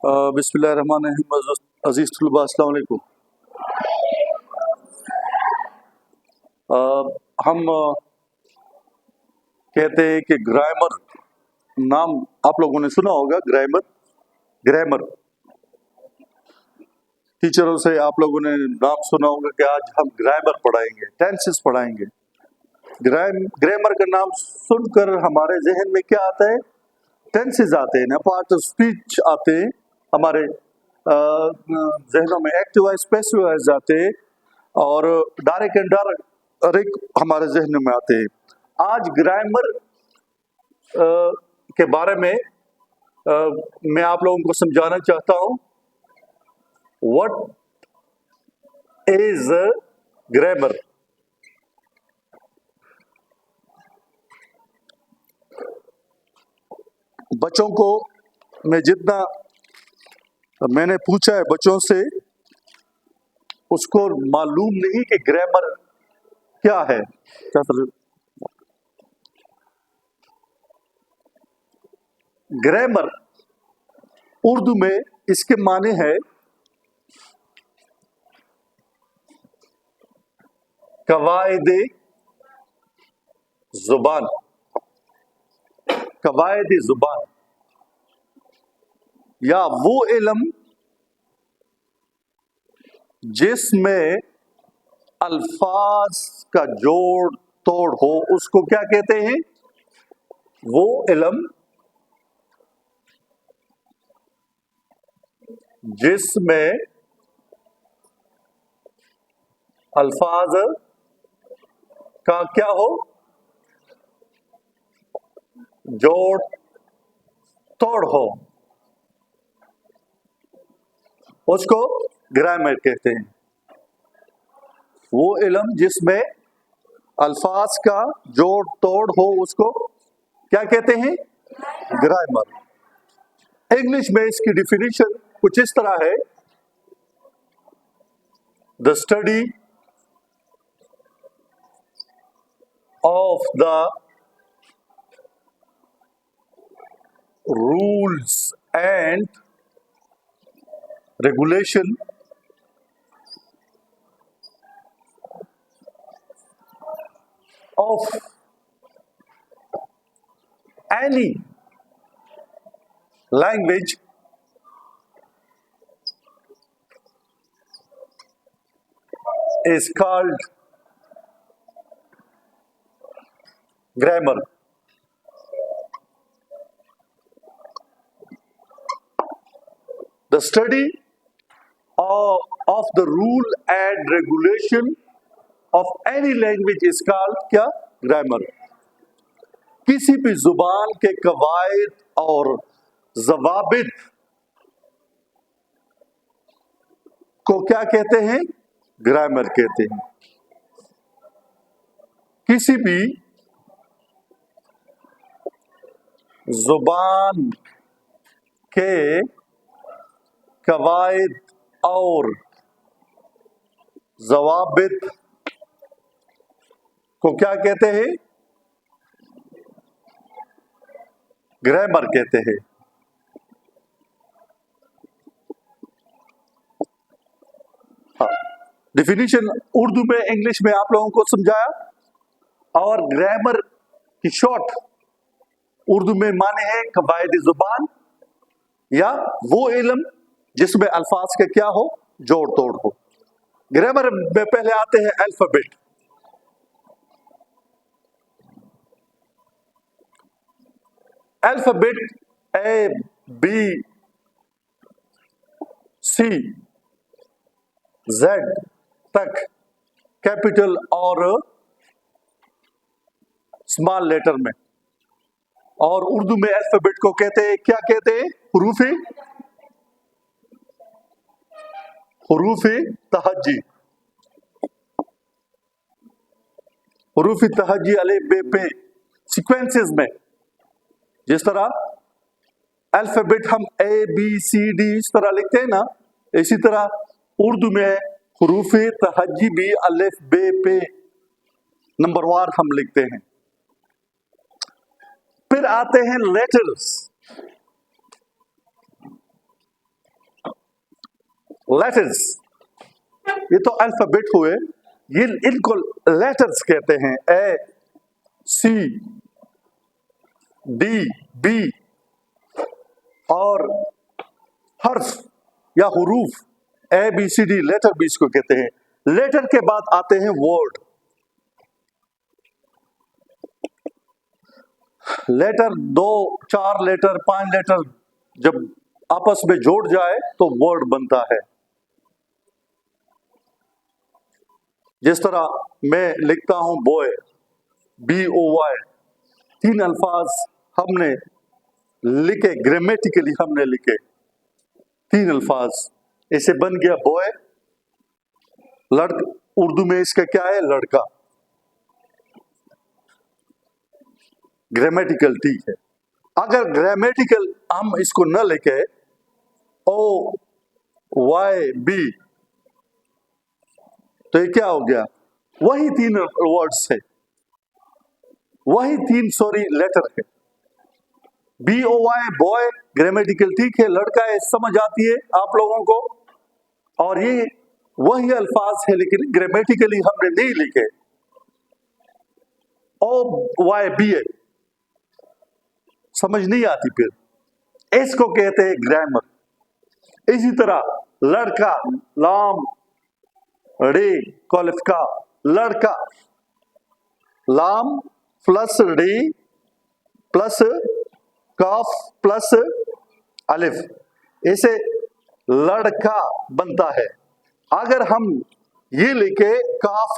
بسم اللہ الرحمن الرحیم. عزیز طلباء السلام علیکم. ہم کہتے ہیں کہ گرامر نام آپ لوگوں نے سنا ہوگا. گرامر ٹیچروں سے آپ لوگوں نے نام سنا ہوگا کہ آج ہم گرامر پڑھائیں گے, ٹینسز پڑھائیں گے. گرامر کا نام سن کر ہمارے ذہن میں کیا آتا ہے؟ ٹینسز آتے ہیں, پارٹ آف اسپیچ آتے ہیں ہمارے ذہنوں میں. ایکٹیو وائز, پیسو وائز آتے ہیں, اور ڈائریکٹ اینڈ ڈائریکٹ ہمارے ذہنوں میں آتے ہیں. آج گرامر کے بارے میں میں آپ لوگوں کو سمجھانا چاہتا ہوں. What is grammar? بچوں کو میں نے پوچھا ہے بچوں سے, اس کو معلوم نہیں کہ گرامر کیا ہے. گرامر اردو میں اس کے معنی ہے قواعد زبان. قواعد زبان یا وہ علم جس میں الفاظ کا جوڑ توڑ ہو, اس کو کیا کہتے ہیں؟ وہ علم جس میں الفاظ کا کیا ہو, جوڑ توڑ ہو, اس کو گرامر کہتے ہیں. وہ علم جس میں الفاظ کا جوڑ توڑ ہو, اس کو کیا کہتے ہیں؟ گرامر. انگلش میں اس کی ڈیفینیشن کچھ اس طرح ہے: the study of the rules and regulation of any language is called grammar. The study of the rule and regulation of any language is called کیا؟ grammar. کسی بھی زبان کے قواعد اور ضوابط کو کیا کہتے ہیں؟ گرامر کہتے ہیں. کسی بھی زبان کے قواعد اور ضوابط کو کیا کہتے ہیں؟ گرامر کہتے ہیں. ڈیفینیشن اردو میں, انگلش میں آپ لوگوں کو سمجھایا, اور گرامر کی شارٹ اردو میں معنی ہے قواعد زبان یا وہ علم جس میں الفاظ کا کیا ہو, جوڑ توڑ ہو. گرامر میں پہلے آتے ہیں الفابیٹ. الفابیٹ اے بی سی زیڈ تک, کیپٹل اور اسمال لیٹر میں. اور اردو میں الفابیٹ کو کہتے ہیں, کیا کہتے ہیں؟ حروف تہجی. حروف تہجی الف بے پے سیکوینسز میں, جس طرح الفابیٹ ہم اے بی سی ڈی اس طرح لکھتے ہیں نا, اسی طرح اردو میں حروف تہجی بھی الف بے پے نمبر وار ہم لکھتے ہیں. پھر آتے ہیں لیٹرز. लेटर्स, ये तो अल्फाबेट हुए, ये इनको लेटर्स कहते हैं। ए, सी, डी, बी और हर्फ या हुरूफ, A B C D, letter भी इसको कहते हैं। लेटर के बाद आते हैं वर्ड। लेटर 2, 4 लेटर, 5 लेटर जब आपस में जोड़ जाए तो वर्ड बनता है। जिस तरह मैं लिखता हूं बॉय, BOY, 3 अल्फाज हमने लिखे, ग्रामेटिकली हमने लिखे 3 अल्फाज, इसे बन गया बॉय। उर्दू में इसका क्या है? लड़का। ग्रामेटिकल ठीक है। अगर ग्रामेटिकल हम इसको न लिखे, OYB, तो ये क्या हो गया? वही 3 वर्ड्स है, वही 3 लेटर है। BOY बॉय ग्रामेटिकल ठीक है, लड़का है, समझ आती है आप लोगों को, और ये वही अल्फाज है लेकिन ग्रामेटिकली हमने नहीं लिखे। OYBA समझ नहीं आती, फिर इसको कहते हैं ग्रामर। इसी तरह लड़का, लाम रे कॉलिफ का, लड़का, लाम प्लस रे प्लस काफ प्लस अलिफ, इसे लड़का बनता है। अगर हम ये लिखे काफ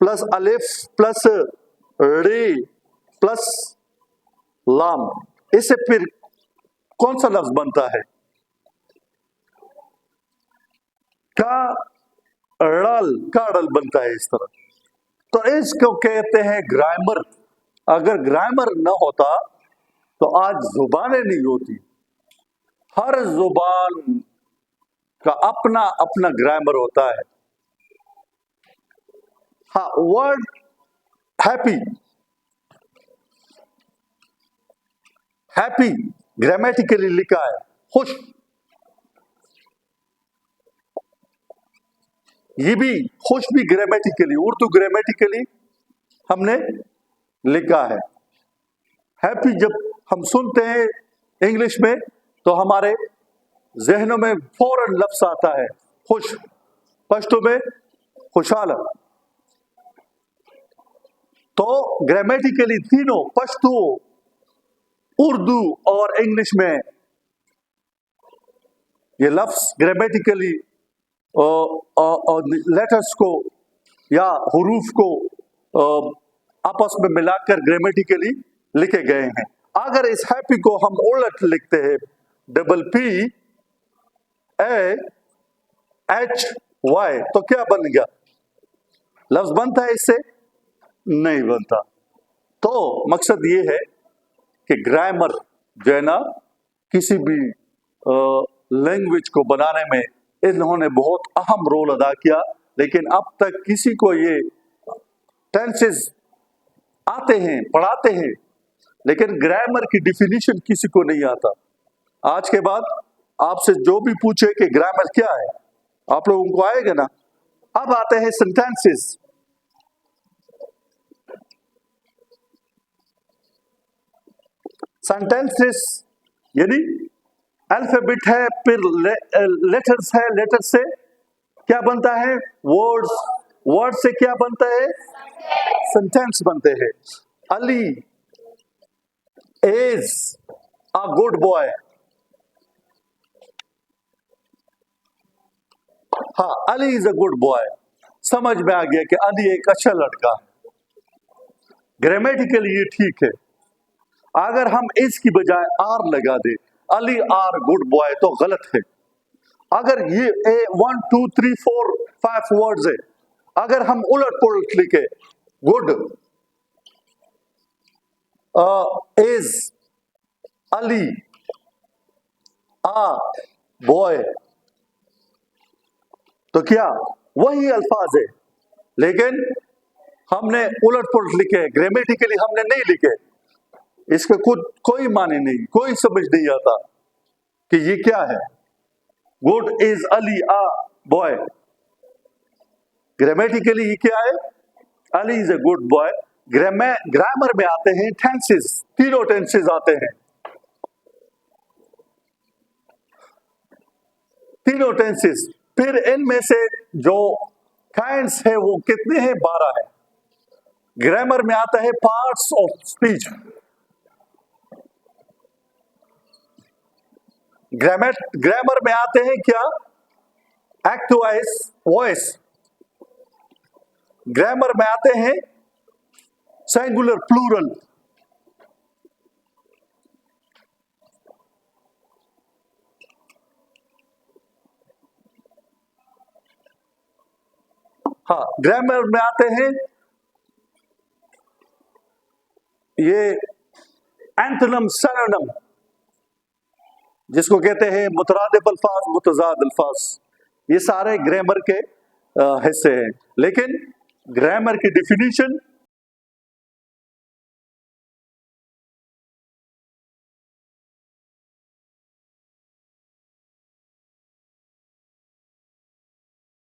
प्लस अलिफ प्लस रे प्लस लाम, इससे फिर कौन सा लफ्ज बनता है? काड़ल बनता है इस तरह। तो इसको कहते हैं ग्रामर। अगर ग्रामर न होता तो आज जुबानें नहीं होती। हर जुबान का अपना अपना ग्रामर होता है। हाँ, वर्ड हैप्पी, हैप्पी ग्रामेटिकली लिखा है खुश, ये भी खुश भी ग्रामेटिकली, उर्दू ग्रामेटिकली हमने लिखा है। हैप्पी जब हम सुनते हैं इंग्लिश में तो हमारे जहनों में फौरन लफ्ज आता है खुश, पश्तो में खुशहाल। तो ग्रामेटिकली तीनों, पश्तो, उर्दू और इंग्लिश में, ये लफ्ज ग्रामेटिकली लेटर्स को या हुरूफ को आपस में मिलाकर ग्रामेटिकली लिखे गए हैं। अगर इस हैप्पी को हम उलट लिखते हैं, PPAHY, तो क्या बन गया? लफ्ज बनता है इससे? नहीं बनता। तो मकसद ये है कि ग्रामर जो है ना, किसी भी लैंग्वेज को बनाने में इन्होंने बहुत अहम रोल अदा किया, लेकिन अब तक किसी को ये टेंसेस आते हैं, पढ़ाते हैं, लेकिन ग्रामर की डिफिनीशन किसी को नहीं आता। आज के बाद आपसे जो भी पूछे कि ग्रामर क्या है, आप लोगों को आएगा ना। अब आते हैं सेंटेंसेस। सेंटेंसेस यानी अल्फाबेट है, फिर लेटर्स है, लेटर से क्या बनता है? वर्ड्स, वर्ड से क्या बनता है? सेंटेंस बनते हैं। Ali is a good boy. हाँ, Ali is a good boy, समझ में आ गया कि अली एक अच्छा लड़का है। ग्रामेटिकली ये ठीक है। अगर हम इसकी बजाय आर लगा दे, अली आर गुड बॉय, तो गलत है। अगर ये 1 2 3 4 5 वर्ड्स है, अगर हम उलट पुलट लिखे good is Ali uh boy, तो क्या वही अल्फाज है, लेकिन हमने उलट पुलट लिखे, ग्रामेटिकली हमने नहीं लिखे। इसका कोई माने नहीं, कोई समझ नहीं आता कि ये क्या है। Good is Ali a boy. Grammatically ये क्या है? Ali is a good boy. Grammar में आते हैं टेंसेस, तीनों टेंसेस आते हैं, तीनों टेंसेस। फिर इनमें से जो काइंड्स है वो कितने हैं? 12 है। ग्रामर में आता है पार्ट्स ऑफ स्पीच। ग्रामर में आते हैं क्या? Act wise, voice. ग्रामर में आते हैं सिंगुलर, प्लूरल। हाँ, ग्रामर में आते हैं ये एंटोनिम, सिनोनिम, जिसको कहते हैं मुतरादिफ अल्फाज, मुतजाद अल्फाज। ये सारे ग्रामर के हिस्से हैं। लेकिन ग्रामर की डिफिनीशन